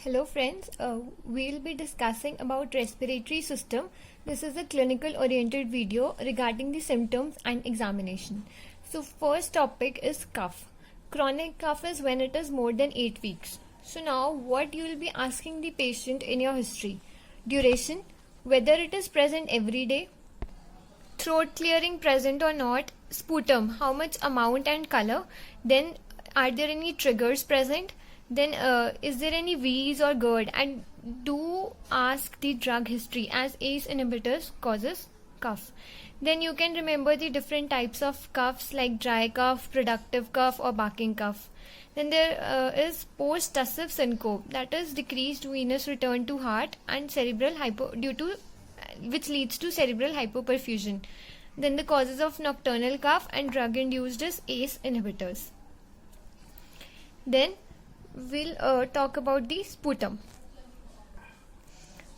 Hello friends, we'll be discussing about respiratory system. This is a clinical oriented video regarding the symptoms and examination. So first topic is cough. Chronic cough is when it is more than 8 weeks. So now what you will be asking the patient in your history. Duration, whether it is present every day, throat clearing present or not, sputum, how much amount and color, then are there any triggers present, then is there any wheeze or GERD, and do ask the drug history as ACE inhibitors causes cough. Then you can remember the different types of coughs like dry cough, productive cough or barking cough. Then there is post-tussive syncope, that is decreased venous return to heart and cerebral which leads to cerebral hypoperfusion. Then the causes of nocturnal cough and drug induced is ACE inhibitors. Then we'll talk about the sputum.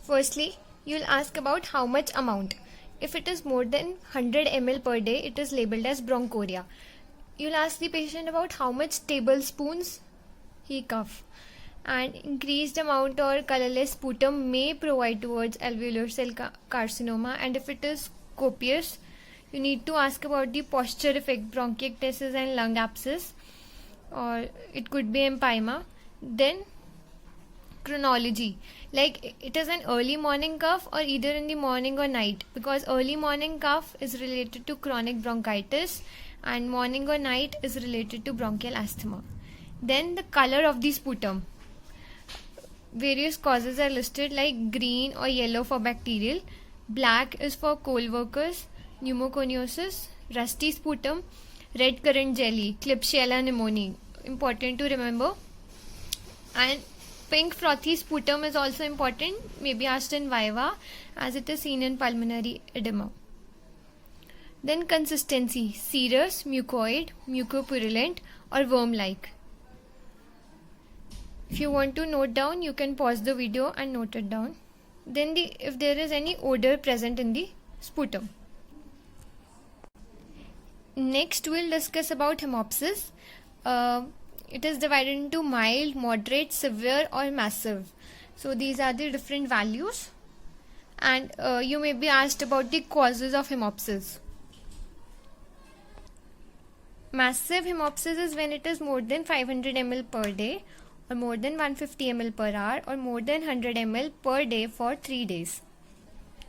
Firstly, you'll ask about how much amount. If it is more than 100 ml per day, it is labeled as bronchoria. You'll ask the patient about how much tablespoons he cough. And increased amount or colorless sputum may provide towards alveolar cell carcinoma, and if it is copious, you need to ask about the posture effect, bronchiectasis and lung abscess, or it could be empyema. Then chronology, like it is an early morning cough or either in the morning or night, because early morning cough is related to chronic bronchitis and morning or night is related to bronchial asthma. Then the color of the sputum, various causes are listed like green or yellow for bacterial, black is for coal workers, pneumoconiosis, rusty sputum, red currant jelly, Klebsiella pneumoniae, important to remember. And pink frothy sputum is also important, maybe asked in viva as it is seen in pulmonary edema. Then consistency, serous, mucoid, mucopurulent or worm-like. If you want to note down, you can pause the video and note it down. Then if there is any odor present in the sputum. Next we'll discuss about hemopsis. It is divided into mild, moderate, severe or massive. So these are the different values, and you may be asked about the causes of hemopsis. Massive hemopsis is when it is more than 500 ml per day or more than 150 ml per hour or more than 100 ml per day for 3 days.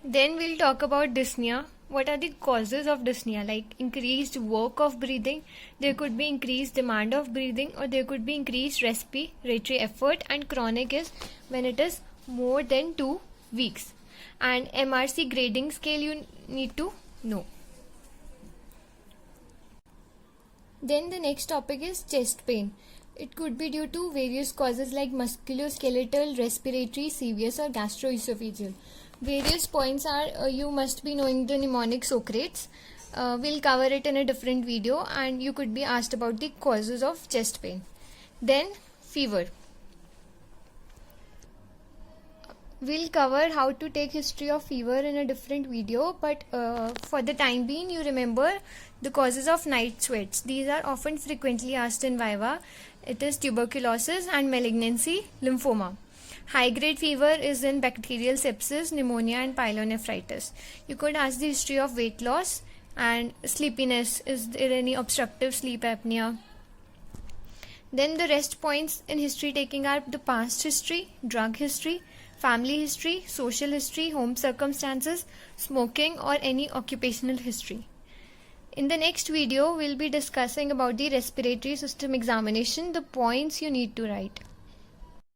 Then we'll talk about dyspnea. What are the causes of dyspnea? Like increased work of breathing, there could be increased demand of breathing, or there could be increased respiratory effort, and chronic is when it is more than 2 weeks. And MRC grading scale you need to know. Then the next topic is chest pain. It could be due to various causes like musculoskeletal, respiratory, severe or gastroesophageal. Various points are you must be knowing the mnemonic Socrates. We'll cover it in a different video, and you could be asked about the causes of chest pain. Then fever. We'll cover how to take history of fever in a different video, but for the time being you remember the causes of night sweats. These are often frequently asked in viva. It is tuberculosis and malignancy, lymphoma. High-grade fever is in bacterial sepsis, pneumonia and pyelonephritis. You could ask the history of weight loss and sleepiness. Is there any obstructive sleep apnea? Then the rest points in history taking are the past history, drug history, family history, social history, home circumstances, smoking or any occupational history. In the next video, we'll be discussing about the respiratory system examination, the points you need to write.